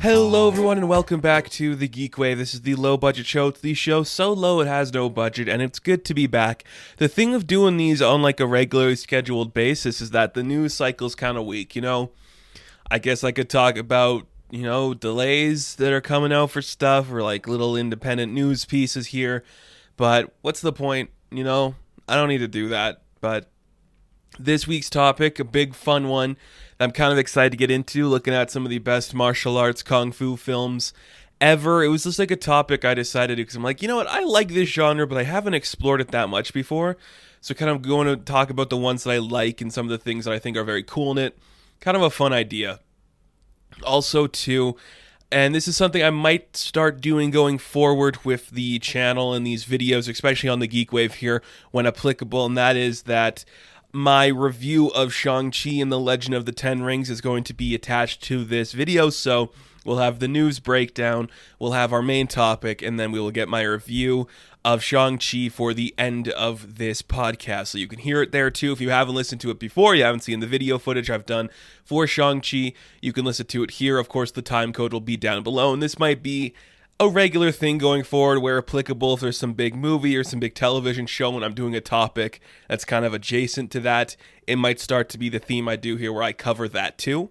Hello everyone and welcome back to the GeekWave. This is the low budget show. It's the show so low it has no budget, and it's good to be back. The thing of doing these on like a regularly scheduled basis is that the news cycle's kind of weak, I guess I could talk about, delays that are coming out for stuff or like little independent news pieces here, but what's the point, I don't need to do that. But this week's topic, a big fun one that I'm kind of excited to get into, looking at some of the best martial arts kung fu films ever. It was just like a topic I decided to, because I'm like, you know what, I like this genre, but I haven't explored it that much before. So kind of going to talk about the ones that I like and some of the things that I think are very cool in it. Kind of a fun idea. Also, too, and this is something I might start doing going forward with the channel and these videos, especially on the GeekWave here, when applicable, and that is that my review of Shang-Chi and the Legend of the Ten Rings is going to be attached to this video, so we'll have the news breakdown, we'll have our main topic, and then we will get my review of Shang-Chi for the end of this podcast. So you can hear it there too. If you haven't listened to it before, you haven't seen the video footage I've done for Shang-Chi, you can listen to it here. Of course, the time code will be down below, and this might be a regular thing going forward where applicable, if there's some big movie or some big television show when I'm doing a topic that's kind of adjacent to that, it might start to be the theme I do here where I cover that too.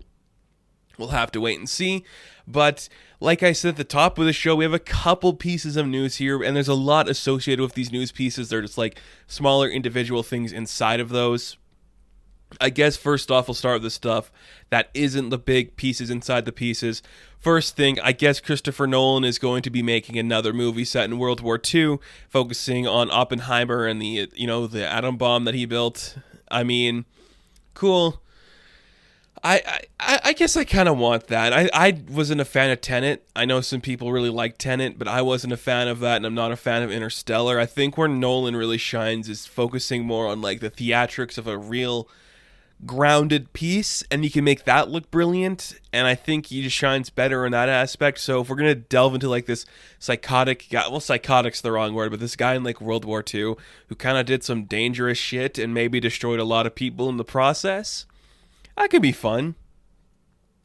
We'll have to wait and see. But like I said at the top of the show, we have a couple pieces of news here, and there's a lot associated with these news pieces. They're just like smaller individual things inside of those. I guess first off, we'll start with the stuff that isn't the big pieces inside the pieces. First thing, I guess Christopher Nolan is going to be making another movie set in World War II, focusing on Oppenheimer and the atom bomb that he built. I mean, cool. I guess I kind of want that. I wasn't a fan of Tenet. I know some people really like Tenet, but I wasn't a fan of that, and I'm not a fan of Interstellar. I think where Nolan really shines is focusing more on like the theatrics of a real grounded piece, and you can make that look brilliant, and I think he just shines better in that aspect. So if we're gonna delve into like this psychotic guy, well, psychotic's the wrong word, but this guy in like World War II who kind of did some dangerous shit and maybe destroyed a lot of people in the process, that could be fun,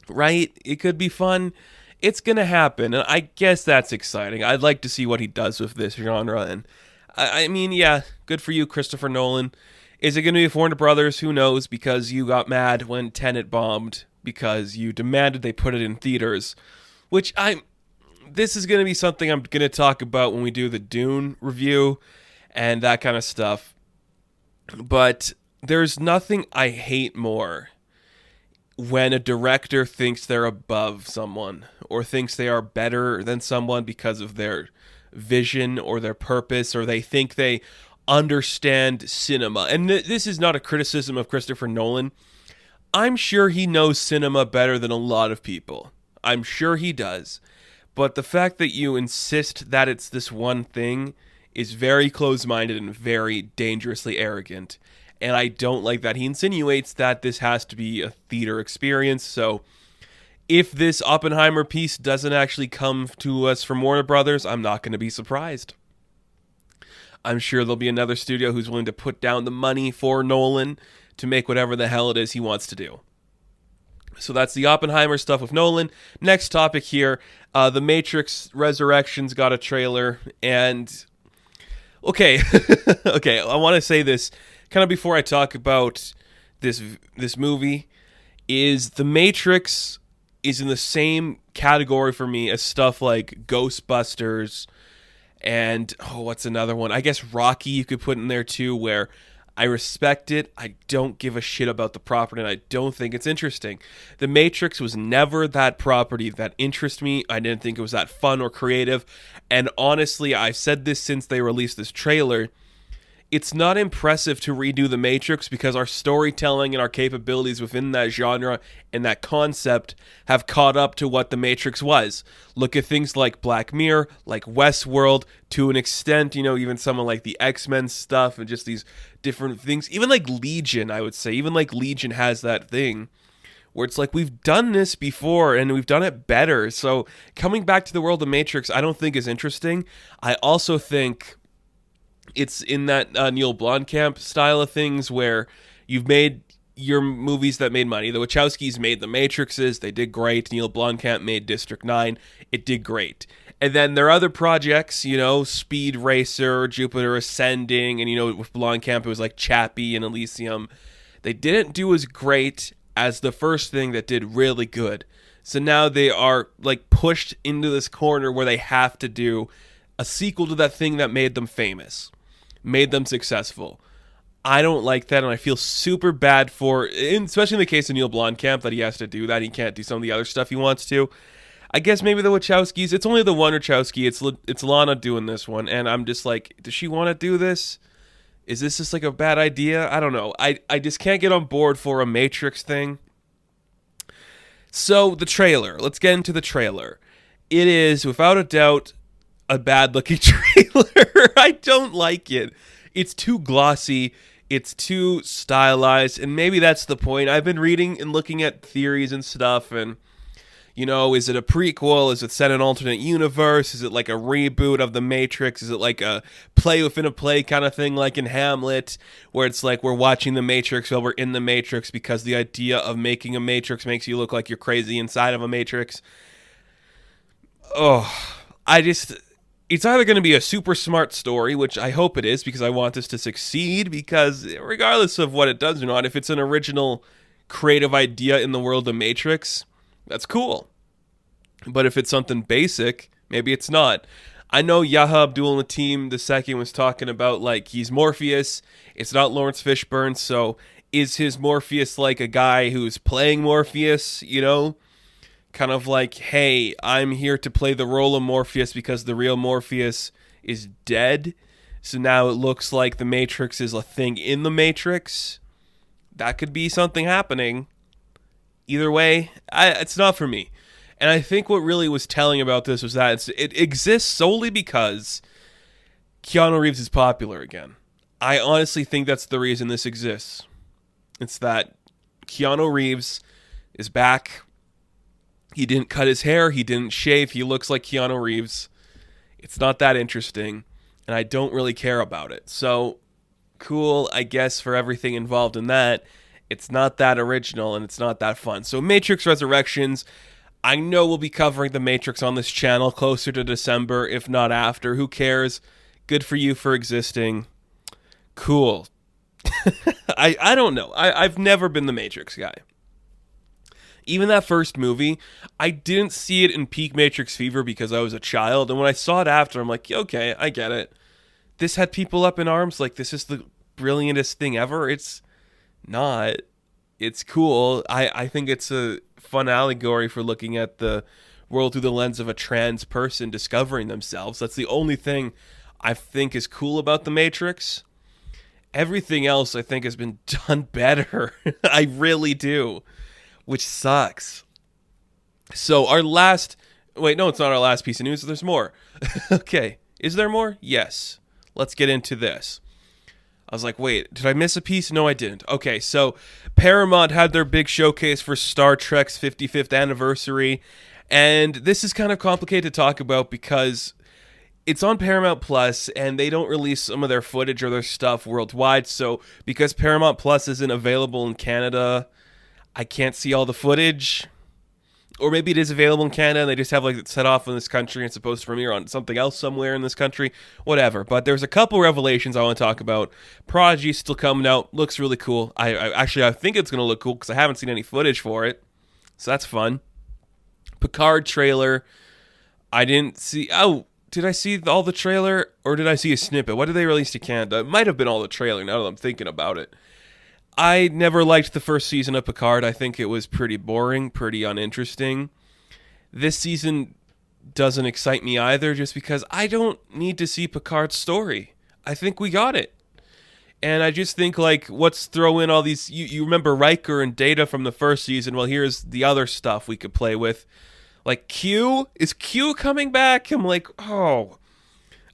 right? It could be fun. It's gonna happen, and I guess that's exciting. I'd like to see what he does with this genre, and I mean, yeah, good for you, Christopher Nolan. Is it going to be Warner Brothers? Who knows, because you got mad when Tenet bombed because you demanded they put it in theaters, this is going to be something I'm going to talk about when we do the Dune review and that kind of stuff. But there's nothing I hate more when a director thinks they're above someone or thinks they are better than someone because of their vision or their purpose, or they think they understand cinema. And this is not a criticism of Christopher Nolan. I'm sure he knows cinema better than a lot of people. I'm sure he does. But the fact that you insist that it's this one thing is very close-minded and very dangerously arrogant. And I don't like that. He insinuates that this has to be a theater experience. So if this Oppenheimer piece doesn't actually come to us from Warner Brothers, I'm not going to be surprised. I'm sure there'll be another studio who's willing to put down the money for Nolan to make whatever the hell it is he wants to do. So that's the Oppenheimer stuff with Nolan. Next topic here, The Matrix Resurrections got a trailer, and okay, okay, I want to say this kind of before I talk about this movie, is The Matrix is in the same category for me as stuff like Ghostbusters, and, what's another one? I guess Rocky you could put in there too, where I respect it, I don't give a shit about the property, and I don't think it's interesting. The Matrix was never that property that interested me. I didn't think it was that fun or creative. And honestly, I've said this since they released this trailer, it's not impressive to redo The Matrix because our storytelling and our capabilities within that genre and that concept have caught up to what The Matrix was. Look at things like Black Mirror, like Westworld, to an extent, even someone like the X-Men stuff and just these different things. Even like Legion, I would say. Even like Legion has that thing where it's like, we've done this before and we've done it better. So coming back to the world of Matrix, I don't think is interesting. I also think it's in that Neil Blomkamp style of things where you've made your movies that made money. The Wachowskis made The Matrixes. They did great. Neil Blomkamp made District 9. It did great. And then their other projects, Speed Racer, Jupiter Ascending, and, with Blomkamp, it was like Chappie and Elysium. They didn't do as great as the first thing that did really good. So now they are, like, pushed into this corner where they have to do a sequel to that thing that made them famous, made them successful. I don't like that, and I feel super bad especially in the case of Neil Blomkamp, that he has to do that. He can't do some of the other stuff he wants to. I guess maybe the Wachowskis, it's only the one Wachowski, it's Lana doing this one, and I'm just like, does she want to do this? Is this just like a bad idea? I don't know. I just can't get on board for a Matrix thing. So, the trailer. Let's get into the trailer. It is, without a doubt, a bad-looking trailer. I don't like it. It's too glossy. It's too stylized, and maybe that's the point. I've been reading and looking at theories and stuff, and is it a prequel? Is it set in an alternate universe? Is it like a reboot of The Matrix? Is it like a play within a play kind of thing, like in Hamlet, where it's like we're watching The Matrix while we're in The Matrix because the idea of making a Matrix makes you look like you're crazy inside of a Matrix? It's either going to be a super smart story, which I hope it is because I want this to succeed, because regardless of what it does or not, if it's an original creative idea in the world of Matrix, that's cool. But if it's something basic, maybe it's not. I know Yahya Abdul-Mateen II was talking about, like, he's Morpheus. It's not Lawrence Fishburne, so is his Morpheus like a guy who's playing Morpheus, Kind of like, hey, I'm here to play the role of Morpheus because the real Morpheus is dead. So now it looks like the Matrix is a thing in the Matrix. That could be something happening. Either way, it's not for me. And I think what really was telling about this was that it exists solely because Keanu Reeves is popular again. I honestly think that's the reason this exists. It's that Keanu Reeves is back. He didn't cut his hair. He didn't shave. He looks like Keanu Reeves. It's not that interesting, and I don't really care about it. So, cool, I guess, for everything involved in that. It's not that original, and it's not that fun. So, Matrix Resurrections, I know we'll be covering The Matrix on this channel closer to December, if not after. Who cares? Good for you for existing. Cool. I don't know. I've never been the Matrix guy. Even that first movie, I didn't see it in peak Matrix fever because I was a child. And when I saw it after, I'm like, okay, I get it. This had people up in arms like this is the brilliantest thing ever. It's not. It's cool. I think it's a fun allegory for looking at the world through the lens of a trans person discovering themselves. That's the only thing I think is cool about The Matrix. Everything else I think has been done better. I really do. Which sucks. So our last... Wait, no, it's not our last piece of news. There's more. Okay. Is there more? Yes. Let's get into this. I was like, wait, did I miss a piece? No, I didn't. Okay, so Paramount had their big showcase for Star Trek's 55th anniversary. And this is kind of complicated to talk about because it's on Paramount Plus, and they don't release some of their footage or their stuff worldwide. So because Paramount Plus isn't available in Canada, I can't see all the footage. Or maybe it is available in Canada and they just have like it set off in this country and it's supposed to premiere on something else somewhere in this country. Whatever. But there's a couple revelations I want to talk about. Prodigy's still coming out. Looks really cool. I think it's going to look cool because I haven't seen any footage for it. So that's fun. Picard trailer. I didn't see... Oh, did I see all the trailer or did I see a snippet? What did they release to Canada? It might have been all the trailer now that I'm thinking about it. I never liked the first season of Picard. I think it was pretty boring, pretty uninteresting. This season doesn't excite me either just because I don't need to see Picard's story. I think we got it. And I just think, like, let's throw in all these... You remember Riker and Data from the first season? Well, here's the other stuff we could play with. Like, Q? Is Q coming back? I'm like, oh,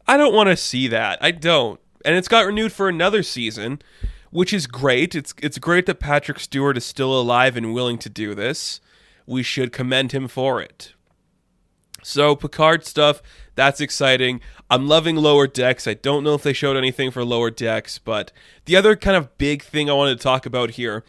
I don't want to see that. I don't. And it's got renewed for another season, which is great. It's great that Patrick Stewart is still alive and willing to do this. We should commend him for it. So, Picard stuff, that's exciting. I'm loving Lower Decks. I don't know if they showed anything for Lower Decks, but the other kind of big thing I wanted to talk about here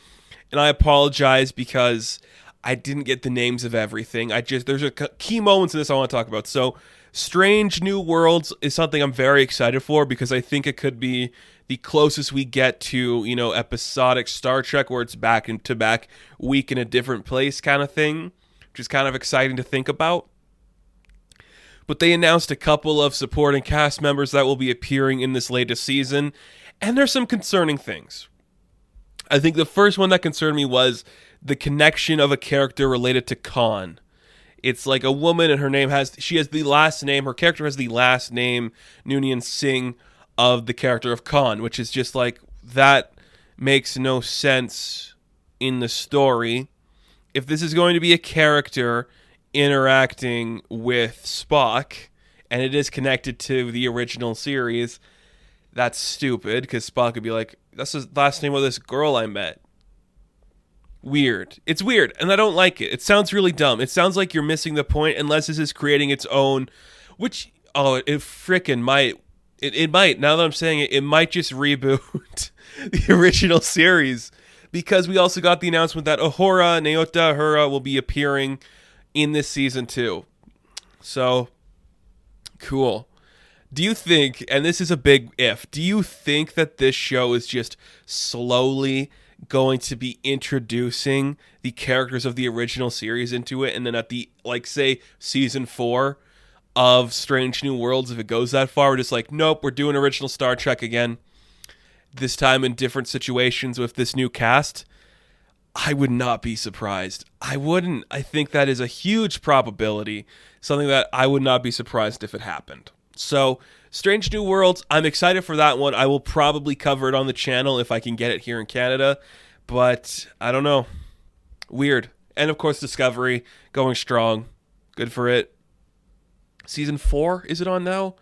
And I apologize because I didn't get the names of everything. There's a key moments in this I want to talk about. So Strange New Worlds is something I'm very excited for because I think it could be the closest we get to, episodic Star Trek where it's back to back week in a different place kind of thing, which is kind of exciting to think about. But they announced a couple of supporting cast members that will be appearing in this latest season, and there's some concerning things. I think the first one that concerned me was the connection of a character related to Khan. It's like a woman, and her character has the last name, Noonien Singh, of the character of Khan, which is just like, that makes no sense in the story. If this is going to be a character interacting with Spock, and it is connected to the original series, that's stupid, because Spock would be like, that's the last name of this girl I met. Weird. It's weird, and I don't like it. It sounds really dumb. It sounds like you're missing the point, unless this is creating its own, which, it frickin' might. It might, now that I'm saying it, it might just reboot the original series, because we also got the announcement that Nyota Uhura will be appearing in this season too. So, cool. Do you think, and this is a big if, do you think that this show is just slowly going to be introducing the characters of the original series into it, and then at the, say, season 4 of Strange New Worlds, if it goes that far, we're just like, nope, we're doing original Star Trek again, this time in different situations with this new cast? I would not be surprised. I wouldn't. I think that is a huge probability, something that I would not be surprised if it happened. So, Strange New Worlds, I'm excited for that one. I will probably cover it on the channel if I can get it here in Canada, but I don't know. Weird. And of course, Discovery, going strong. Good for it. Season 4, is it on now?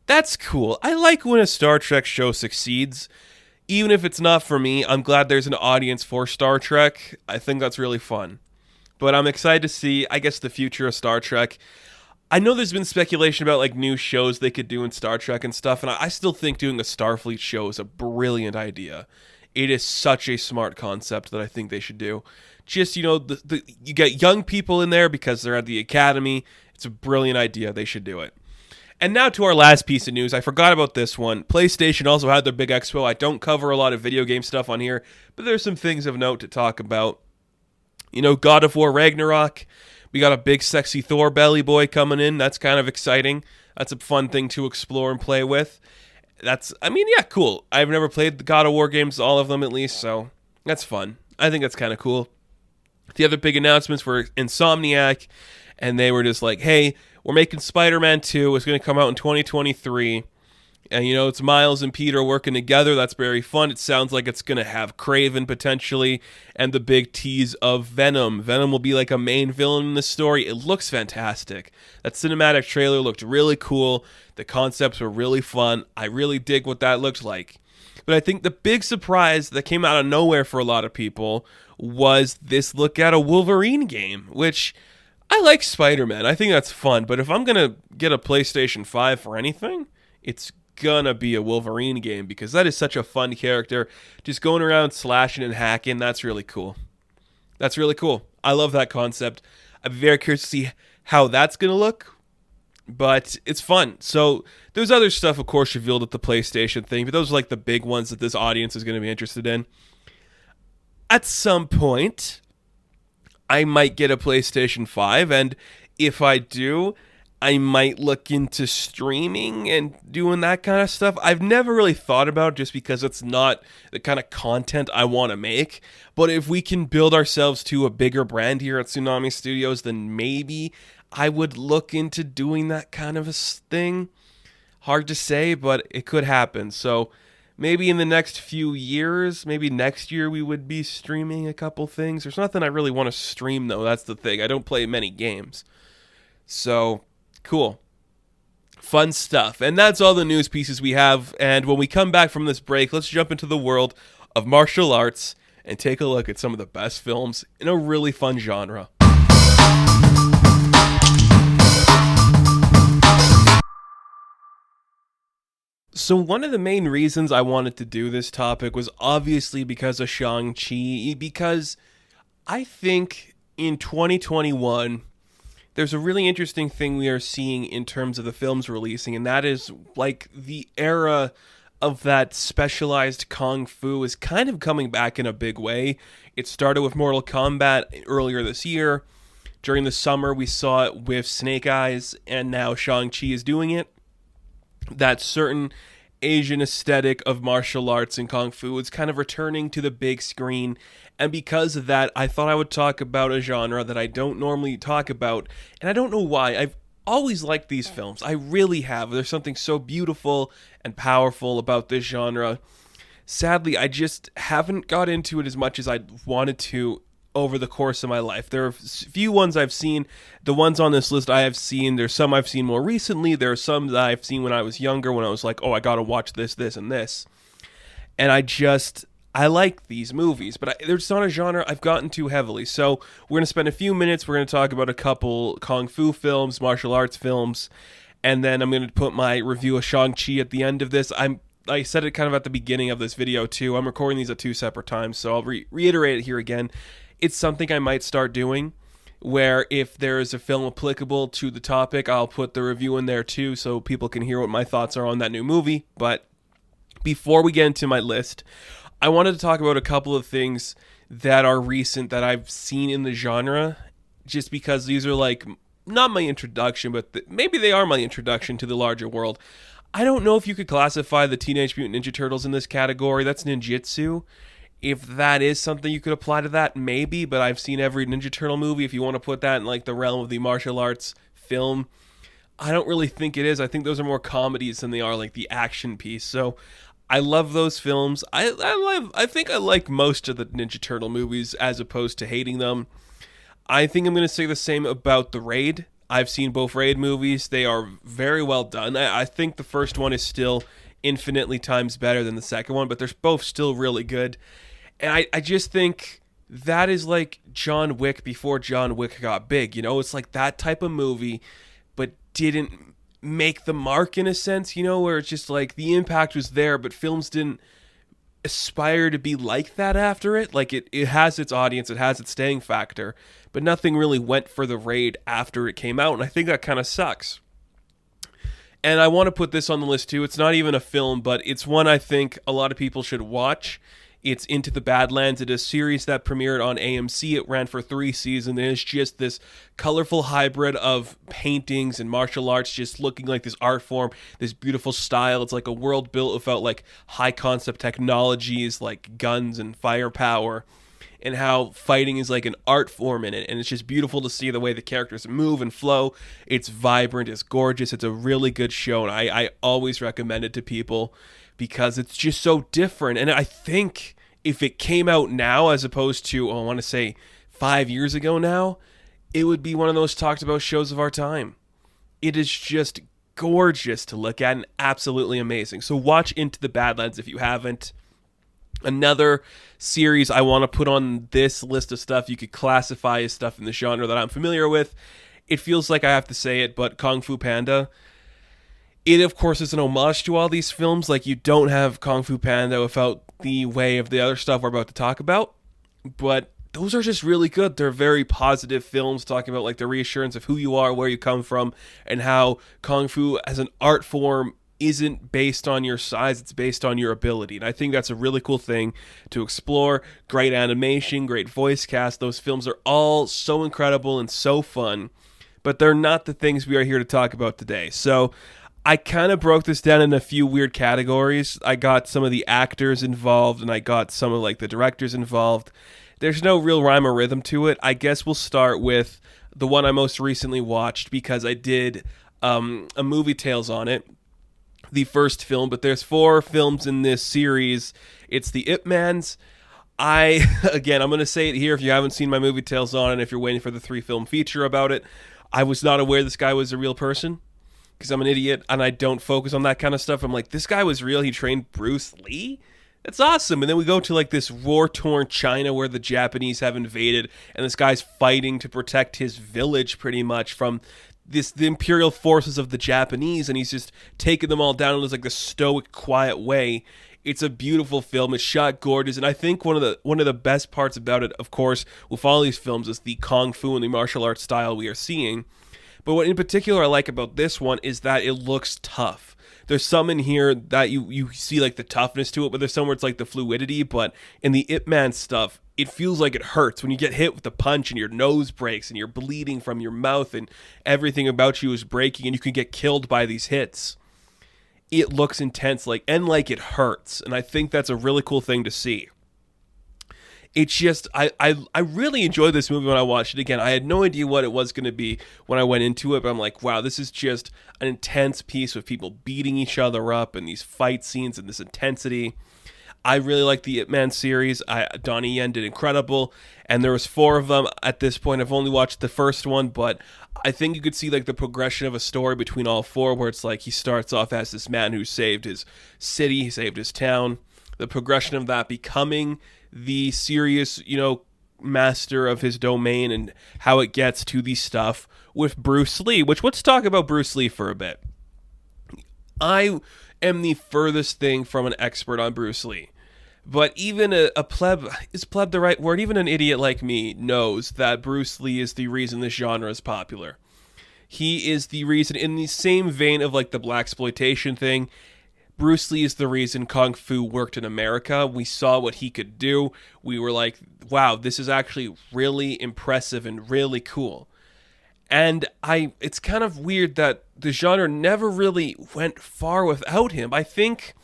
That's cool. I like when a Star Trek show succeeds. Even if it's not for me, I'm glad there's an audience for Star Trek. I think that's really fun. But I'm excited to see, I guess, the future of Star Trek. I know there's been speculation about new shows they could do in Star Trek and stuff, and I still think doing a Starfleet show is a brilliant idea. It is such a smart concept that I think they should do. Just, you get young people in there because they're at the academy. It's a brilliant idea. They should do it. And now to our last piece of news. I forgot about this one. PlayStation also had their big expo. I don't cover a lot of video game stuff on here, but there's some things of note to talk about. God of War Ragnarok. We got a big sexy Thor belly boy coming in. That's kind of exciting. That's a fun thing to explore and play with. Cool. I've never played the God of War games, all of them at least, so that's fun. I think that's kind of cool. The other big announcements were Insomniac, and they were just like, hey, we're making Spider-Man 2. It's going to come out in 2023. And, it's Miles and Peter working together. That's very fun. It sounds like it's going to have Kraven potentially, and the big tease of Venom. Venom will be like a main villain in the story. It looks fantastic. That cinematic trailer looked really cool. The concepts were really fun. I really dig what that looked like. But I think the big surprise that came out of nowhere for a lot of people was this look at a Wolverine game, which I like Spider-Man. I think that's fun. But if I'm going to get a PlayStation 5 for anything, it's gonna be a Wolverine game, because that is such a fun character. Just going around slashing and hacking, that's really cool. That's really cool. I love that concept. I'm very curious to see how that's gonna look, but it's fun. So there's other stuff, of course, revealed at the PlayStation thing, but those are the big ones that this audience is gonna be interested in. At some point, I might get a PlayStation 5, and if I do, I might look into streaming and doing that kind of stuff. I've never really thought about it, just because it's not the kind of content I want to make. But if we can build ourselves to a bigger brand here at Tsunami Studios, then maybe I would look into doing that kind of a thing. Hard to say, but it could happen. So maybe in the next few years, maybe next year, we would be streaming a couple things. There's nothing I really want to stream, though. That's the thing. I don't play many games. So cool. Fun stuff. And that's all the news pieces we have. And when we come back from this break, let's jump into the world of martial arts and take a look at some of the best films in a really fun genre. So one of the main reasons I wanted to do this topic was obviously because of Shang-Chi, because I think in 2021, there's a really interesting thing we are seeing in terms of the films releasing, and that is like the era of that specialized kung fu is kind of coming back in a big way. It started with Mortal Kombat earlier this year. During the summer, we saw it with Snake Eyes, and now Shang-Chi is doing it. That certain Asian aesthetic of martial arts and kung fu is kind of returning to the big screen, and because of that, I thought I would talk about a genre that I don't normally talk about, and I don't know why. I've always liked these films. I really have. There's something so beautiful and powerful about this genre. Sadly, I just haven't got into it as much as I wanted to over the course of my life. There are a few ones I've seen. The ones on this list I have seen. There's some I've seen more recently. There are some that I've seen when I was younger, when I was like, oh, I gotta watch this, this, and this. And I like these movies, but there's not a genre I've gotten to heavily. So we're going to spend a few minutes. We're going to talk about a couple kung fu films, martial arts films, and then I'm going to put my review of Shang-Chi at the end of this. I said it kind of at the beginning of this video too. I'm recording these at two separate times, so I'll reiterate it here again. It's something I might start doing, where if there is a film applicable to the topic, I'll put the review in there too, so people can hear what my thoughts are on that new movie. But before we get into my list, I wanted to talk about a couple of things that are recent that I've seen in the genre, just because these are like, not my introduction, but maybe they are my introduction to the larger world. I don't know if you could classify the Teenage Mutant Ninja Turtles in this category. That's ninjutsu. If that is something you could apply to that, maybe, but I've seen every Ninja Turtle movie. If you want to put that in like the realm of the martial arts film, I don't really think it is. I think those are more comedies than they are like the action piece. So I love those films. I think I like most of the Ninja Turtle movies as opposed to hating them. I think I'm going to say the same about The Raid. I've seen both Raid movies. They are very well done. I think the first one is still infinitely times better than the second one, but they're both still really good. And I just think that is like John Wick before John Wick got big. You know, it's like that type of movie, but didn't make the mark in a sense, you know, where it's just like the impact was there, but films didn't aspire to be like that after it. Like it has its audience, it has its staying factor, but nothing really went for The Raid after it came out, and I think that kind of sucks. And I want to put this on the list too. It's not even a film, but it's one I think a lot of people should watch. It's Into the Badlands. It is a series that premiered on AMC. It ran for 3 seasons. And it's just this colorful hybrid of paintings and martial arts, just looking like this art form, this beautiful style. It's like a world built without like high concept technologies like guns and firepower, and how fighting is like an art form in it. And it's just beautiful to see the way the characters move and flow. It's vibrant, it's gorgeous, it's a really good show, and I always recommend it to people because it's just so different. And I think if it came out now as opposed to, I want to say 5 years ago now, it would be one of those talked about shows of our time. It is just gorgeous to look at and absolutely amazing. So watch Into the Badlands if you haven't. Another series I want to put on this list of stuff you could classify as stuff in the genre that I'm familiar with. It feels like I have to say it, but Kung Fu Panda. It, of course, is an homage to all these films. Like, you don't have Kung Fu Panda without the way of the other stuff we're about to talk about. But those are just really good. They're very positive films talking about, like, the reassurance of who you are, where you come from, and how Kung Fu as an art form isn't based on your size, it's based on your ability. And I think that's a really cool thing to explore. Great animation, great voice cast. Those films are all so incredible and so fun, but they're not the things we are here to talk about today. So I kind of broke this down in a few weird categories. I got some of the actors involved, and I got some of like the directors involved. There's no real rhyme or rhythm to it. I guess we'll start with the one I most recently watched because I did a movie tales on it. The first film, but there's 4 films in this series. It's the Ip Mans. I'm going to say it here if you haven't seen my movie tales on it, if you're waiting for the 3-film feature about it. I was not aware this guy was a real person because I'm an idiot and I don't focus on that kind of stuff. I'm like, this guy was real. He trained Bruce Lee? That's awesome. And then we go to like this war-torn China where the Japanese have invaded and this guy's fighting to protect his village pretty much from the imperial forces of the Japanese, and he's just taking them all down in this like the stoic, quiet way. It's a beautiful film. It's shot gorgeous, and I think one of the best parts about it, of course, with all these films, is the kung fu and the martial arts style we are seeing. But what in particular I like about this one is that it looks tough. There's some in here that you see like the toughness to it, but there's some where it's like the fluidity. But in the Ip Man stuff, it feels like it hurts when you get hit with a punch and your nose breaks and you're bleeding from your mouth and everything about you is breaking and you can get killed by these hits. It looks intense, like it hurts, and I think that's a really cool thing to see. It's just, I really enjoyed this movie when I watched it again. I had no idea what it was going to be when I went into it, but I'm like, wow, this is just an intense piece with people beating each other up and these fight scenes and this intensity. I really like the Ip Man series. Donnie Yen did incredible, and there was 4 of them at this point. I've only watched the first one, but I think you could see like the progression of a story between all 4, where it's like he starts off as this man who saved his city, he saved his town, the progression of that becoming the serious, master of his domain, and how it gets to the stuff with Bruce Lee, which let's talk about Bruce Lee for a bit. I am the furthest thing from an expert on Bruce Lee. But even a pleb, is pleb the right word? Even an idiot like me knows that Bruce Lee is the reason this genre is popular. He is the reason, in the same vein of like the blaxploitation thing, Bruce Lee is the reason Kung Fu worked in America. We saw what he could do. We were like, wow, this is actually really impressive and really cool. And it's kind of weird that the genre never really went far without him. I think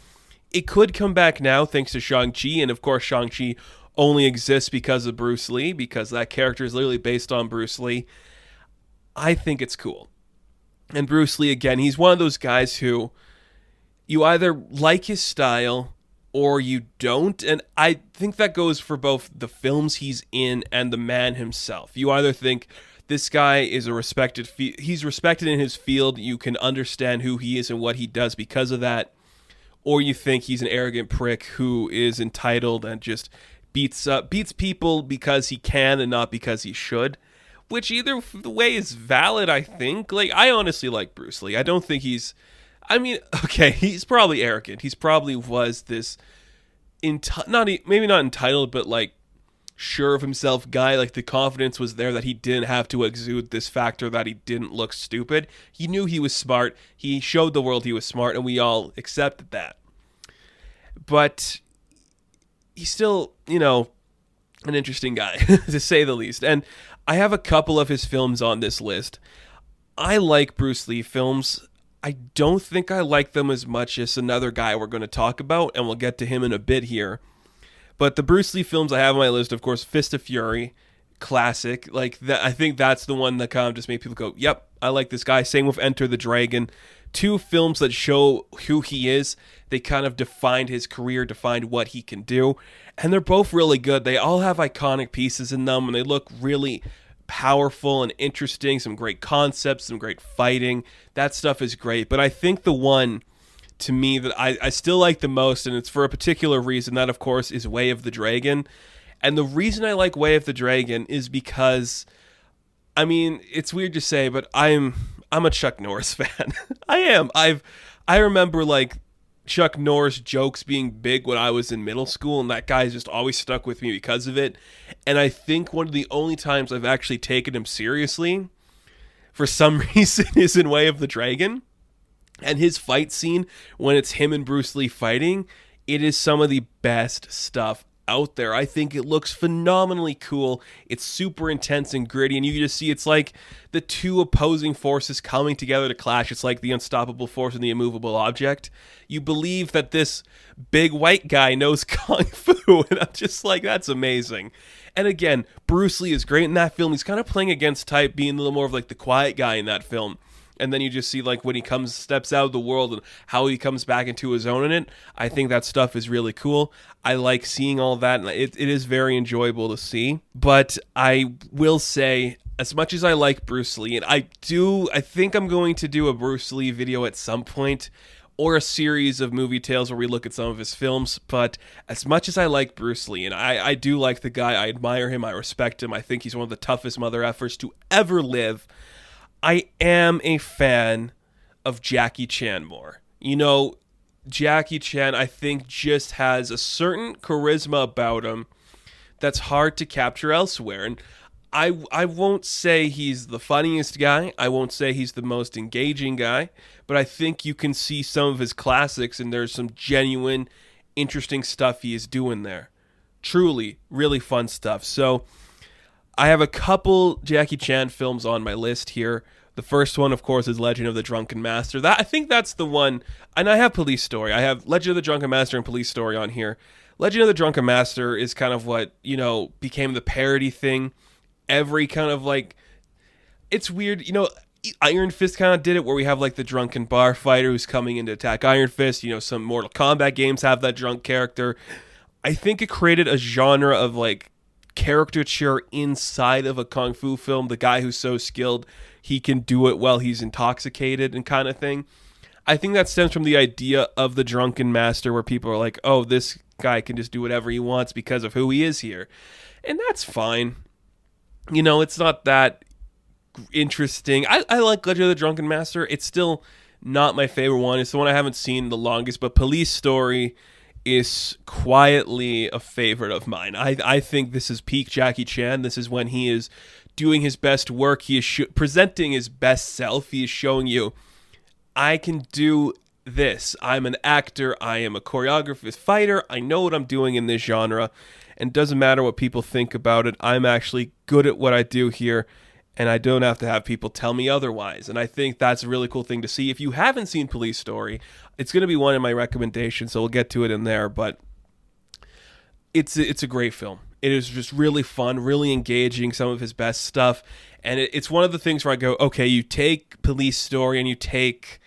it could come back now thanks to Shang-Chi, and of course Shang-Chi only exists because of Bruce Lee, because that character is literally based on Bruce Lee. I think it's cool. And Bruce Lee, again, he's one of those guys who you either like his style or you don't, and I think that goes for both the films he's in and the man himself. You either think this guy is he's respected in his field, you can understand who he is and what he does because of that, or you think he's an arrogant prick who is entitled and just beats people because he can and not because he should. Which either way is valid, I think. Like, I honestly like Bruce Lee. I don't think he's probably arrogant. He's probably was this maybe not entitled, but like sure of himself guy. Like the confidence was there that he didn't have to exude this factor that he didn't look stupid. He knew he was smart. He showed the world he was smart, and we all accepted that. But he's still, an interesting guy, to say the least. And I have a couple of his films on this list. I like Bruce Lee films. I don't think I like them as much as another guy we're going to talk about, and we'll get to him in a bit here. But the Bruce Lee films I have on my list, of course, Fist of Fury, classic. Like that, I think that's the one that kind of just made people go, yep, I like this guy. Same with Enter the Dragon. 2 films that show who he is. They kind of defined his career, defined what he can do. And they're both really good. They all have iconic pieces in them, and they look really powerful and interesting. Some great concepts, some great fighting. That stuff is great. But I think the one, to me, that I still like the most, and it's for a particular reason, that, of course, is Way of the Dragon. And the reason I like Way of the Dragon is because, it's weird to say, but I'm a Chuck Norris fan. I am. I remember, like, Chuck Norris jokes being big when I was in middle school, and that guy's just always stuck with me because of it. And I think one of the only times I've actually taken him seriously, for some reason, is in Way of the Dragon. And his fight scene, when it's him and Bruce Lee fighting, it is some of the best stuff out there. I think it looks phenomenally cool. It's super intense and gritty, and you just see it's like the 2 opposing forces coming together to clash. It's like the unstoppable force and the immovable object. You believe that this big white guy knows Kung Fu, and I'm just like, that's amazing. And again, Bruce Lee is great in that film. He's kind of playing against type, being a little more of like the quiet guy in that film. And then you just see like when he steps out of the world and how he comes back into his own in it. I think that stuff is really cool. I like seeing all that, and it is very enjoyable to see. But I will say, as much as I like Bruce Lee, and I think I'm going to do a Bruce Lee video at some point, or a series of movie tales where we look at some of his films. But as much as I like Bruce Lee, and I do like the guy, I admire him, I respect him, I think he's one of the toughest mother effers to ever live, I am a fan of Jackie Chan more. You know, Jackie Chan, I think, just has a certain charisma about him that's hard to capture elsewhere. And I won't say he's the funniest guy. I won't say he's the most engaging guy. But I think you can see some of his classics, and there's some genuine, interesting stuff he is doing there. Truly, really fun stuff. So I have a couple Jackie Chan films on my list here. The first one, of course, is Legend of the Drunken Master. I think that's the one. And I have Police Story. I have Legend of the Drunken Master and Police Story on here. Legend of the Drunken Master is kind of what, became the parody thing. Every kind of it's weird. Iron Fist kind of did it where we have the drunken bar fighter who's coming in to attack Iron Fist. Some Mortal Kombat games have that drunk character. I think it created a genre of caricature inside of a kung fu film. The guy who's so skilled he can do it while he's intoxicated and kind of thing. I think that stems from the idea of the drunken master, where people are like, oh, this guy can just do whatever he wants because of who he is here. And that's fine. It's not that interesting. I like Legend of the Drunken Master. It's still not my favorite one. It's the one I haven't seen the longest, but Police Story is quietly a favorite of mine. I think this is peak Jackie Chan. This is when he is doing his best work. He is presenting his best self. He is showing you, I can do this. I'm an actor. I am a choreographer, fighter. I know what I'm doing in this genre. And it doesn't matter what people think about it. I'm actually good at what I do here. And I don't have to have people tell me otherwise. And I think that's a really cool thing to see. If you haven't seen Police Story, it's going to be one of my recommendations, so we'll get to it in there. But it's a great film. It is just really fun, really engaging, some of his best stuff. And it's one of the things where I go, okay, you take Police Story and you take,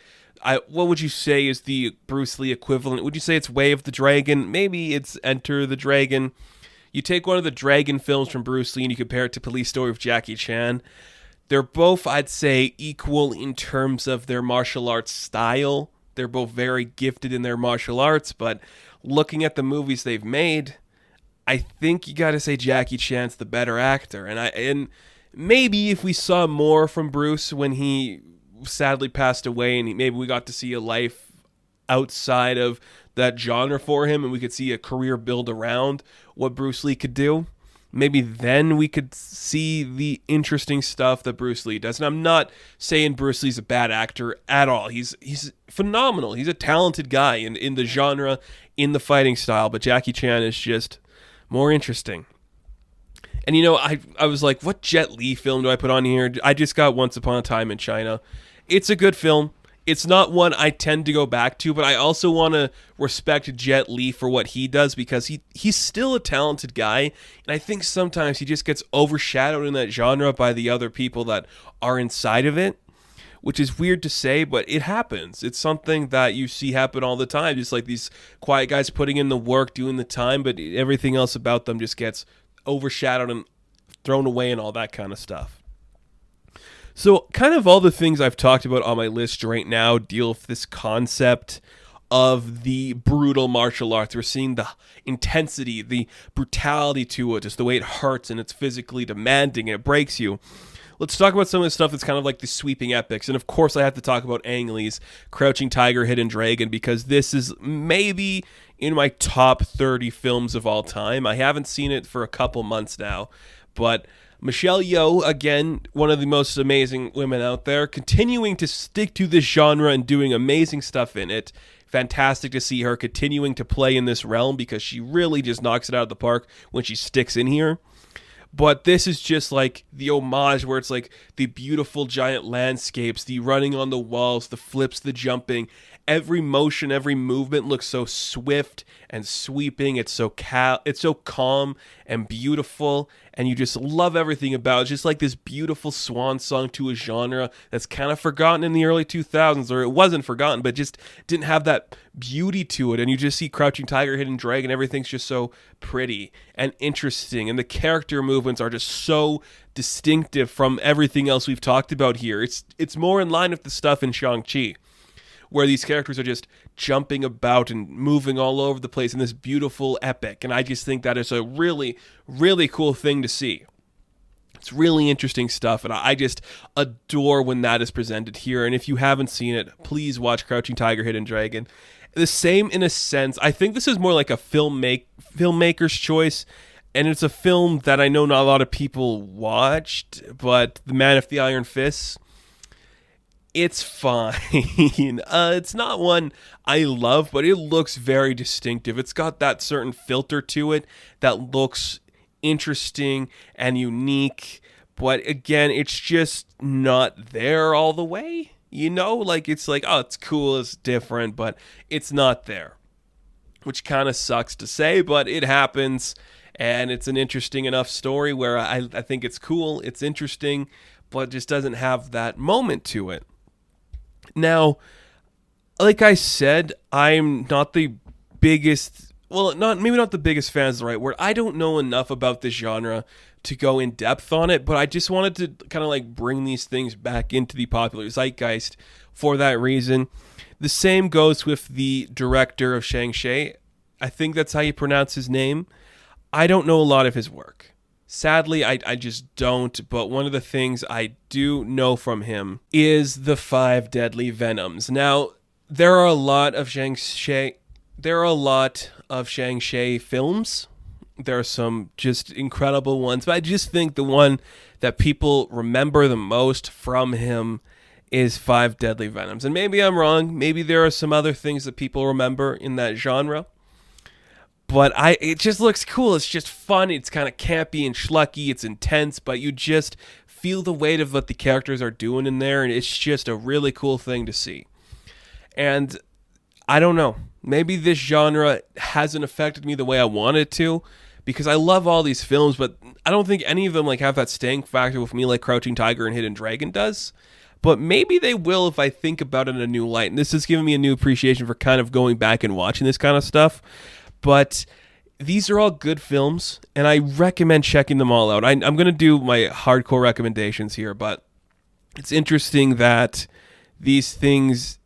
what would you say is the Bruce Lee equivalent? Would you say it's Way of the Dragon? Maybe it's Enter the Dragon. You take one of the Dragon films from Bruce Lee and you compare it to Police Story of Jackie Chan. They're both, I'd say, equal in terms of their martial arts style. They're both very gifted in their martial arts, but looking at the movies they've made, I think you got to say Jackie Chan's the better actor. And maybe if we saw more from Bruce when he sadly passed away, and maybe we got to see a life outside of that genre for him, and we could see a career build around what Bruce Lee could do, maybe then we could see the interesting stuff that Bruce Lee does. And I'm not saying Bruce Lee's a bad actor at all. He's phenomenal. He's a talented guy in the genre, in the fighting style, but Jackie Chan is just more interesting. And I was like, what Jet Li film do I put on here? I just got Once Upon a Time in China. It's a good film. It's not one I tend to go back to, but I also want to respect Jet Li for what he does, because he's still a talented guy, and I think sometimes he just gets overshadowed in that genre by the other people that are inside of it, which is weird to say, but it happens. It's something that you see happen all the time, just like these quiet guys putting in the work, doing the time, but everything else about them just gets overshadowed and thrown away and all that kind of stuff. So kind of all the things I've talked about on my list right now deal with this concept of the brutal martial arts. We're seeing the intensity, the brutality to it, just the way it hurts and it's physically demanding and it breaks you. Let's talk about some of the stuff that's kind of like the sweeping epics. And of course I have to talk about Ang Lee's Crouching Tiger, Hidden Dragon, because this is maybe in my top 30 films of all time. I haven't seen it for a couple months now, but Michelle Yeoh, again, one of the most amazing women out there, continuing to stick to this genre and doing amazing stuff in it. Fantastic to see her continuing to play in this realm, because she really just knocks it out of the park when she sticks in here. But this is just like the homage, where it's like the beautiful giant landscapes, the running on the walls, the flips, the jumping. Every motion, every movement looks so swift and sweeping. It's so calm and beautiful, and you just love everything about it. It's just like this beautiful swan song to a genre that's kind of forgotten in the early 2000s, or it wasn't forgotten, but just didn't have that beauty to it. And you just see Crouching Tiger, Hidden Dragon, everything's just so pretty and interesting, and the character movements are just so distinctive from everything else we've talked about here. It's more in line with the stuff in Shang-Chi, where these characters are just jumping about and moving all over the place in this beautiful epic. And I just think that is a really, really cool thing to see. It's really interesting stuff, and I just adore when that is presented here. And if you haven't seen it, please watch Crouching Tiger, Hidden Dragon. The same in a sense. I think this is more like a filmmaker's choice, and it's a film that I know not a lot of people watched, but The Man of the Iron Fist, it's fine. It's not one I love, but it looks very distinctive. It's got that certain filter to it that looks interesting and unique, but again, it's just not there all the way. Like it's like, oh, it's cool, it's different, but it's not there, which kind of sucks to say, but it happens. And it's an interesting enough story where I think it's cool, it's interesting, but it just doesn't have that moment to it. Now, like I said, I'm not the biggest, well, maybe not the biggest fan is the right word. I don't know enough about this genre to go in depth on it, but I just wanted to kind of like bring these things back into the popular zeitgeist for that reason. The same goes with the director of Shang. I think that's how you pronounce his name. I don't know a lot of his work. Sadly, I just don't, but one of the things I do know from him is the 5 deadly venoms. Now, there are a lot of Shang-Chi films. There are some just incredible ones, but I just think the one that people remember the most from him is 5 deadly venoms. And maybe I'm wrong. Maybe there are some other things that people remember in that genre. But it just looks cool. It's just fun. It's kind of campy and schlucky. It's intense, but you just feel the weight of what the characters are doing in there, and it's just a really cool thing to see. And I don't know. Maybe this genre hasn't affected me the way I want it to, because I love all these films, but I don't think any of them like have that staying factor with me like Crouching Tiger and Hidden Dragon does. But maybe they will if I think about it in a new light. And this has given me a new appreciation for kind of going back and watching this kind of stuff. But these are all good films, and I recommend checking them all out. I'm going to do my hardcore recommendations here, but it's interesting that these things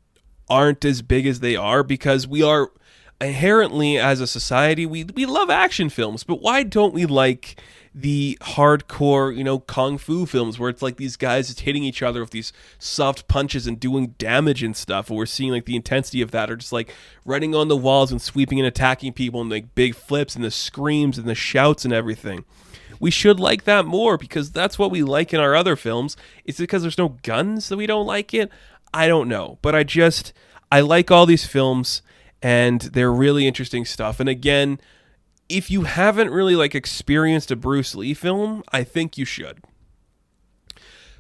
aren't as big as they are because we are inherently, as a society, we love action films, but why don't we like the hardcore, kung fu films where it's like these guys just hitting each other with these soft punches and doing damage and stuff, and we're seeing like the intensity of that, or just like running on the walls and sweeping and attacking people and like big flips and the screams and the shouts and everything. We should like that more because that's what we like in our other films. Is it because there's no guns that we don't like it? I don't know, but I like all these films and they're really interesting stuff. And again, if you haven't really like experienced a Bruce Lee film, I think you should.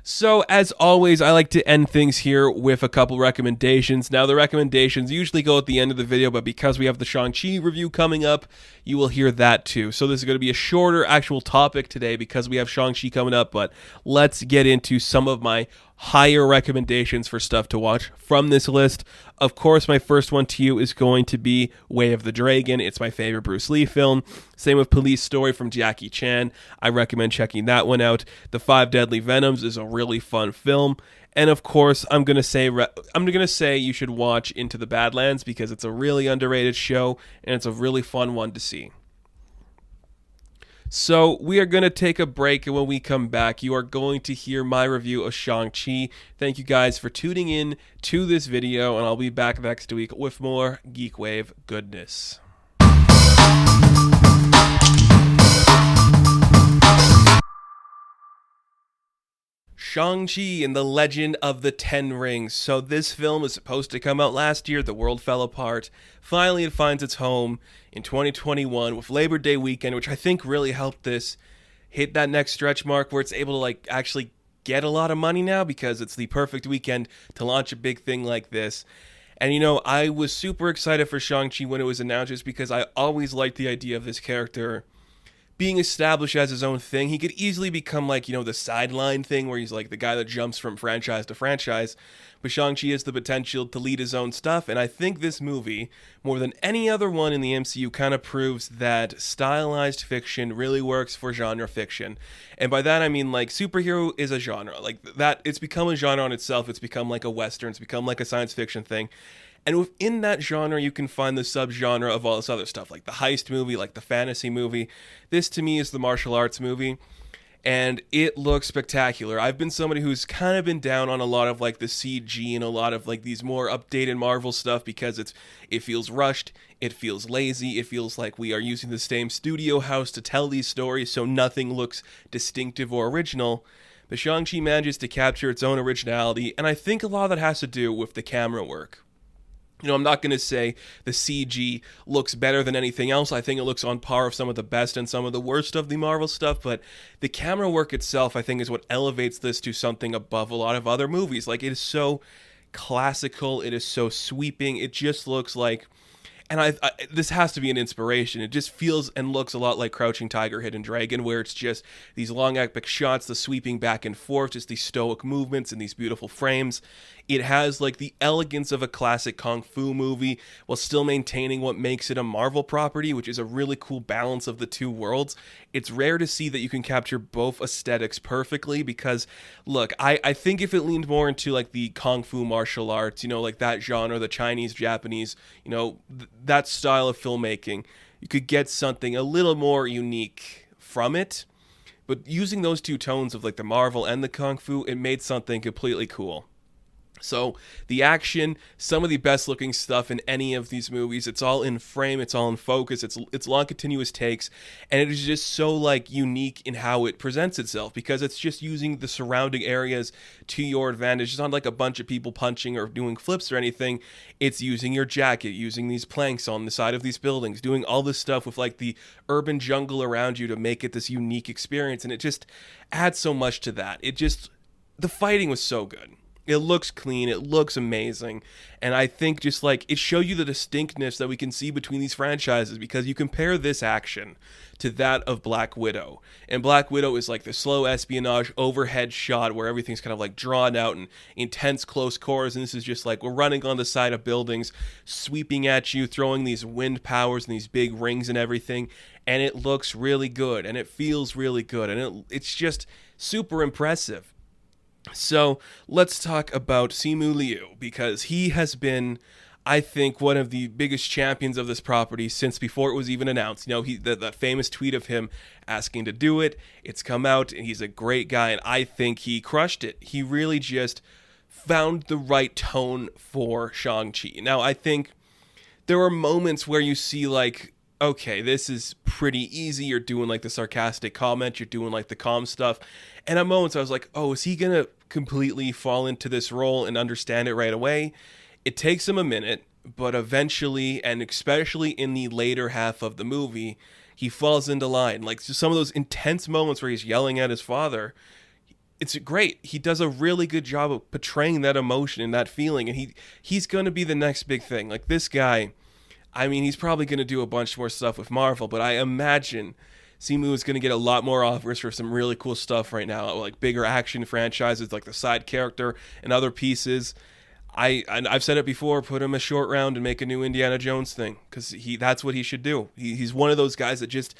So, as always, I like to end things here with a couple recommendations. Now, the recommendations usually go at the end of the video, but because we have the Shang-Chi review coming up, you will hear that too. So this is going to be a shorter actual topic today because we have Shang-Chi coming up, but let's get into some of my higher recommendations for stuff to watch from this list. Of course, my first one to you is going to be Way of the Dragon. It's my favorite Bruce Lee film. Same with Police Story from Jackie Chan. I recommend checking that one out. The 5 Deadly Venoms is a really fun film. And of course, I'm gonna say you should watch Into the Badlands because it's a really underrated show and it's a really fun one to see. So we are going to take a break, and when we come back, you are going to hear my review of Shang-Chi. Thank you guys for tuning in to this video, and I'll be back next week with more GeekWave goodness. Shang-Chi and the Legend of the Ten Rings. So this film was supposed to come out last year. The world fell apart. Finally, it finds its home in 2021 with Labor Day weekend, which I think really helped this hit that next stretch mark where it's able to like actually get a lot of money now because it's the perfect weekend to launch a big thing like this. And I was super excited for Shang-Chi when it was announced just because I always liked the idea of this character being established as his own thing. He could easily become like, the sideline thing where he's like the guy that jumps from franchise to franchise. But Shang-Chi has the potential to lead his own stuff. And I think this movie, more than any other one in the MCU, kind of proves that stylized fiction really works for genre fiction. And by that, I mean like superhero is a genre. Like that, it's become a genre on itself. It's become like a Western. It's become like a science fiction thing. And within that genre, you can find the subgenre of all this other stuff, like the heist movie, like the fantasy movie. This, to me, is the martial arts movie. and it looks spectacular. I've been somebody who's kind of been down on a lot of like the CG and a lot of like these more updated Marvel stuff because it feels rushed, it feels lazy, it feels like we are using the same studio house to tell these stories, so nothing looks distinctive or original. But Shang-Chi manages to capture its own originality, and I think a lot of that has to do with the camera work. You know, I'm not going to say the CG looks better than anything else. I think it looks on par with some of the best and some of the worst of the Marvel stuff, but the camera work itself, I think, is what elevates this to something above a lot of other movies. Like, it is so classical, it is so sweeping, it just looks like... And this has to be an inspiration. It just feels and looks a lot like Crouching Tiger, Hidden Dragon, where it's just these long epic shots, the sweeping back and forth, just these stoic movements and these beautiful frames. It has like the elegance of a classic kung fu movie while still maintaining what makes it a Marvel property, which is a really cool balance of the two worlds. It's rare to see that you can capture both aesthetics perfectly because, look, I think if it leaned more into like the kung fu martial arts, you know, like that genre, the Chinese, Japanese, you know, that style of filmmaking, you could get something a little more unique from it. But using those two tones of like the Marvel and the kung fu, it made something completely cool. So the action, some of the best looking stuff in any of these movies, it's all in frame, it's all in focus, it's long continuous takes, and it is just so like unique in how it presents itself because it's just using the surrounding areas to your advantage. It's not like a bunch of people punching or doing flips or anything. It's using your jacket, using these planks on the side of these buildings, doing all this stuff with like the urban jungle around you to make it this unique experience, and it just adds so much to that. The fighting was so good. It looks clean, it looks amazing, and I think just like it shows you the distinctness that we can see between these franchises because you compare this action to that of Black Widow, and Black Widow is like the slow espionage overhead shot where everything's kind of like drawn out and intense close quarters, and this is just like we're running on the side of buildings, sweeping at you, throwing these wind powers and these big rings and everything, and it looks really good, and it feels really good, and it's just super impressive. So let's talk about Simu Liu because he has been, I think, one of the biggest champions of this property since before it was even announced. You know, that famous tweet of him asking to do it, it's come out, and he's a great guy, and I think he crushed it. He really just found the right tone for Shang-Chi. Now, I think there are moments where you see, like, okay, this is pretty easy. You're doing like the sarcastic comment, you're doing like the calm stuff. And at moments I was like, oh, is he going to completely fall into this role and understand it right away? It takes him a minute, but eventually, and especially in the later half of the movie, he falls into line. Like just some of those intense moments where he's yelling at his father, it's great. He does a really good job of portraying that emotion and that feeling, and he's going to be the next big thing. Like this guy, I mean, he's probably going to do a bunch more stuff with Marvel, but I imagine Simu is going to get a lot more offers for some really cool stuff right now, like bigger action franchises, like the side character and other pieces. I've said it before, put him a short round and make a new Indiana Jones thing, because that's what he should do. He's one of those guys that just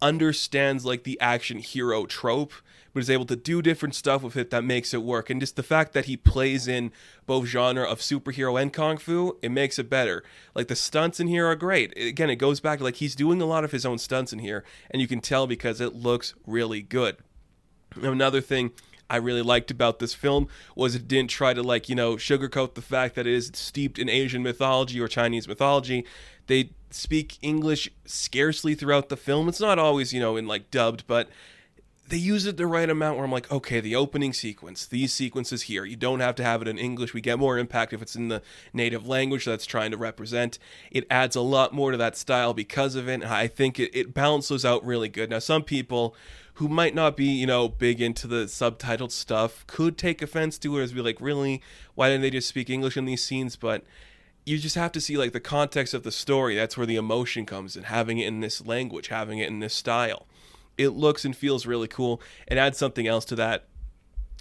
understands like the action hero trope, but is able to do different stuff with it that makes it work. And just the fact that he plays in both genre of superhero and kung fu, it makes it better. Like the stunts in here are great. Again, it goes back to like he's doing a lot of his own stunts in here, and you can tell because it looks really good. Another thing I really liked about this film was it didn't try to like, sugarcoat the fact that it is steeped in Asian mythology or Chinese mythology. They speak English scarcely throughout the film. It's not always, in like dubbed, but they use it the right amount where I'm like, okay, the opening sequence, these sequences here, you don't have to have it in English. We get more impact if it's in the native language that's trying to represent. It adds a lot more to that style because of it, and I think it balances out really good. Now, some people who might not be, big into the subtitled stuff could take offense to it as be like, really? Why didn't they just speak English in these scenes? But you just have to see like the context of the story. That's where the emotion comes in, having it in this language, having it in this style. It looks and feels really cool. It adds something else to that.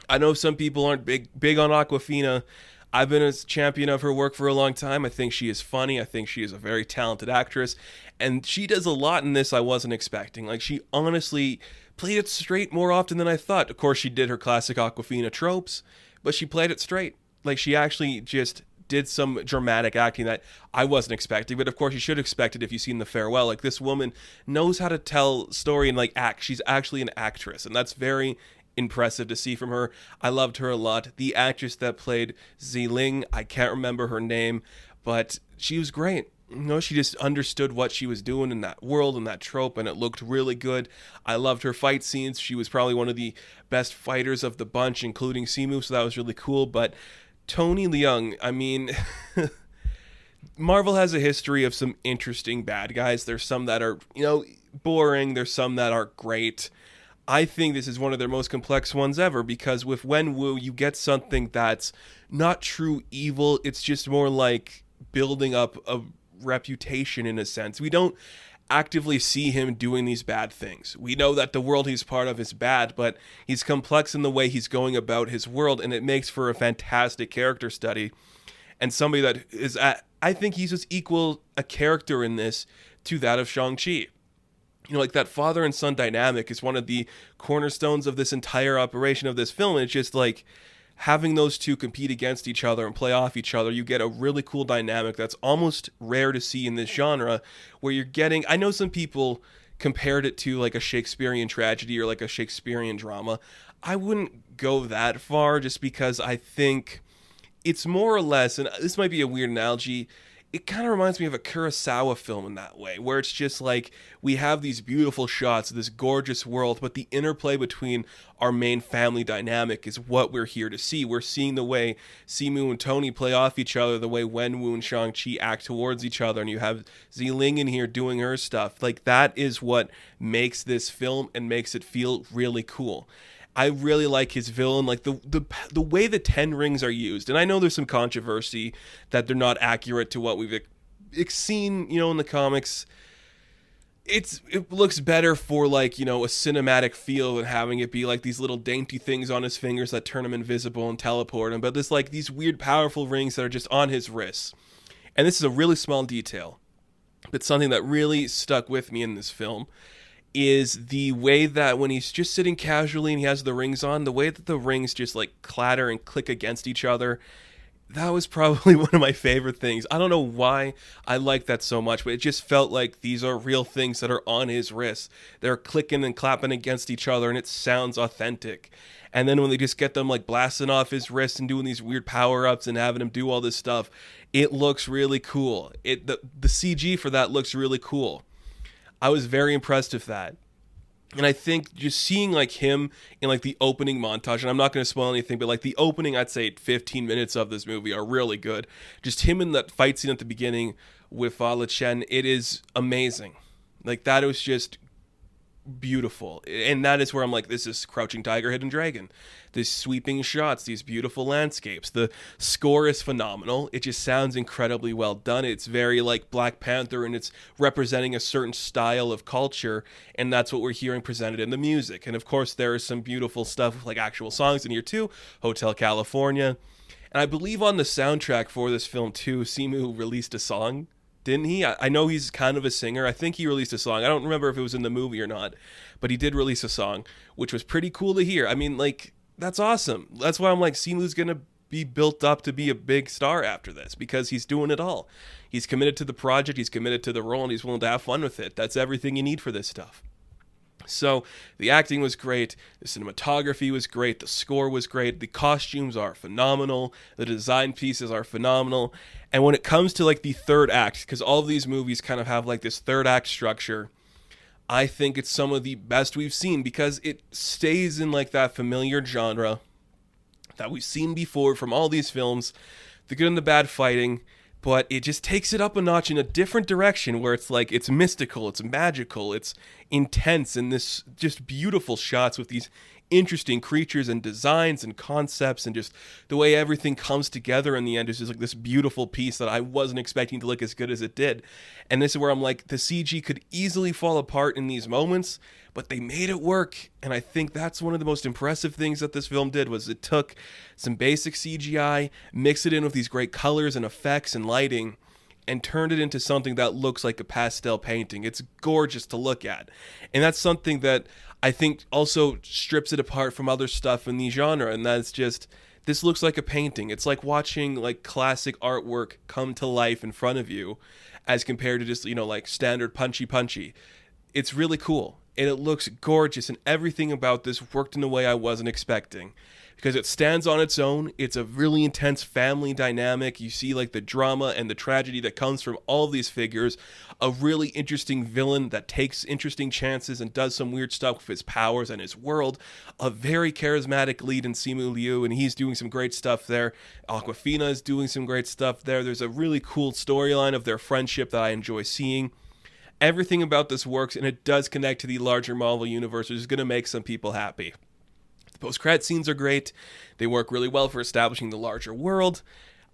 I know some people aren't big on Awkwafina. I've been a champion of her work for a long time. I think she is funny. I think she is a very talented actress. And she does a lot in this I wasn't expecting. Like, she honestly played it straight more often than I thought. Of course, she did her classic Awkwafina tropes, but she played it straight. Like, she actually just did some dramatic acting that I wasn't expecting, but of course you should expect it if you've seen The Farewell. Like, this woman knows how to tell story and like act. She's actually an actress, and that's very impressive to see from her. I loved her a lot. The actress that played Ziling, I can't remember her name, but she was great. She just understood what she was doing in that world and that trope, and it looked really good. I loved her fight scenes. She was probably one of the best fighters of the bunch, including Simu, so that was really cool. But Tony Leung, I mean, Marvel has a history of some interesting bad guys. There's some that are, boring. There's some that are great. I think this is one of their most complex ones ever, because with Wenwu, you get something that's not true evil. It's just more like building up a reputation in a sense. We don't actively see him doing these bad things. We know that the world he's part of is bad, but he's complex in the way he's going about his world, and it makes for a fantastic character study. And somebody that is I think he's as equal a character in this to that of Shang-Chi. Like that father and son dynamic is one of the cornerstones of this entire operation of this film. And it's just like having those two compete against each other and play off each other. You get a really cool dynamic that's almost rare to see in this genre, where you're getting, I know some people compared it to like a Shakespearean tragedy or like a Shakespearean drama. I wouldn't go that far, just because I think it's more or less, and this might be a weird analogy, it kind of reminds me of a Kurosawa film in that way, where it's just like we have these beautiful shots of this gorgeous world, but the interplay between our main family dynamic is what we're here to see. We're seeing the way Simu and Tony play off each other, the way Wenwu and Shang-Chi act towards each other, and you have Ziling in here doing her stuff. Like, that is what makes this film and makes it feel really cool. I really like his villain, like the way the 10 rings are used. And I know there's some controversy that they're not accurate to what we've seen, in the comics. It looks better for like, a cinematic feel than having it be like these little dainty things on his fingers that turn him invisible and teleport him. But there's like these weird, powerful rings that are just on his wrists. And this is a really small detail, but something that really stuck with me in this film is the way that when he's just sitting casually and he has the rings on, the way that the rings just like clatter and click against each other. That was probably one of my favorite things. I don't know why I like that so much, but it just felt like these are real things that are on his wrists. They're clicking and clapping against each other, and it sounds authentic. And then when they just get them like blasting off his wrists and doing these weird power-ups and having him do all this stuff, it looks really cool. The CG for that looks really cool. I was very impressed with that. And I think just seeing like him in like the opening montage, and I'm not going to spoil anything, but like the opening, I'd say 15 minutes of this movie are really good. Just him in that fight scene at the beginning with Fa Chen, it is amazing. Like, that was just beautiful. And that is where I'm like, this is Crouching Tiger, Hidden Dragon. These sweeping shots, these beautiful landscapes. The score is phenomenal. It just sounds incredibly well done. It's very like Black Panther, and it's representing a certain style of culture, and that's what we're hearing presented in the music. And of course, there is some beautiful stuff like actual songs in here too. Hotel California. And I believe on the soundtrack for this film too, Simu released a song. Didn't he? I know he's kind of a singer. I think he released a song. I don't remember if it was in the movie or not, but he did release a song, which was pretty cool to hear. I mean, like, that's awesome. That's why I'm like, Simu's going to be built up to be a big star after this, because he's doing it all. He's committed to the project, he's committed to the role, and he's willing to have fun with it. That's everything you need for this stuff. So the acting was great, the cinematography was great, the score was great, the costumes are phenomenal, the design pieces are phenomenal. And when it comes to like the third act, because all of these movies kind of have like this third act structure, I think it's some of the best we've seen, because it stays in like that familiar genre that we've seen before from all these films, the good and the bad fighting, but it just takes it up a notch in a different direction, where it's like, it's mystical, it's magical, it's intense, and this just beautiful shots with these interesting creatures and designs and concepts, and just the way everything comes together in the end is just like this beautiful piece that I wasn't expecting to look as good as it did. And this is where I'm like, the CG could easily fall apart in these moments, but they made it work. And I think that's one of the most impressive things that this film did, was it took some basic CGI, mixed it in with these great colors and effects and lighting, and turned it into something that looks like a pastel painting. It's gorgeous to look at. And that's something that I think also strips it apart from other stuff in the genre, and that's just This looks like a painting. It's like watching like classic artwork come to life in front of you as compared to just, like standard punchy. It's really cool and it looks gorgeous, and everything about this worked in a way I wasn't expecting. Because it stands on its own. It's a really intense family dynamic. You see like the drama and the tragedy that comes from all of these figures. A really interesting villain that takes interesting chances and does some weird stuff with his powers and his world. A very charismatic lead in Simu Liu, and he's doing some great stuff there. Awkwafina is doing some great stuff there. There's a really cool storyline of their friendship that I enjoy seeing. Everything about this works, and it does connect to the larger Marvel universe, which is going to make some people happy. The post-credit scenes are great. They work really well for establishing the larger world.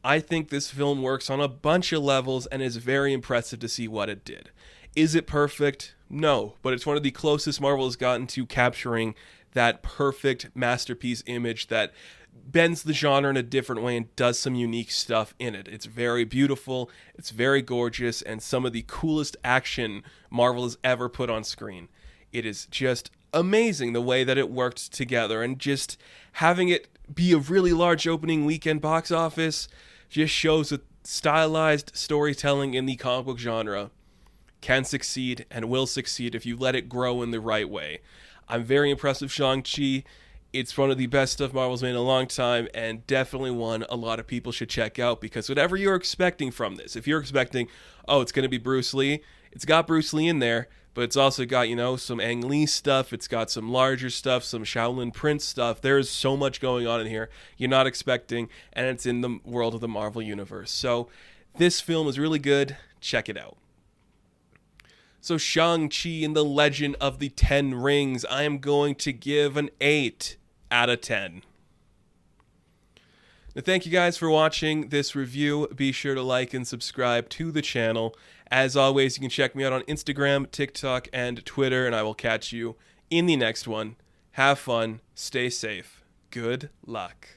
I think this film works on a bunch of levels and is very impressive to see what it did. Is it perfect? No, but it's one of the closest Marvel has gotten to capturing that perfect masterpiece image that bends the genre in a different way and does some unique stuff in it. It's very beautiful, it's very gorgeous, and some of the coolest action Marvel has ever put on screen. It is just amazing the way that it worked together, and just having it be a really large opening weekend box office just shows that stylized storytelling in the comic book genre can succeed and will succeed if you let it grow in the right way. I'm very impressed with Shang-Chi. It's one of the best stuff Marvel's made in a long time, and definitely one a lot of people should check out, because whatever you're expecting from this, if you're expecting, oh, it's going to be Bruce Lee, it's got Bruce Lee in there, but it's also got, some Ang Lee stuff, it's got some larger stuff, some Shaolin Prince stuff. There's so much going on in here you're not expecting, and it's in the world of the Marvel Universe. So this film is really good. Check it out. So Shang-Chi and the Legend of the Ten Rings, I am going to give an 8 out of 10. Now, thank you guys for watching this review. Be sure to like and subscribe to the channel. As always, you can check me out on Instagram, TikTok, and Twitter, and I will catch you in the next one. Have fun, stay safe, good luck.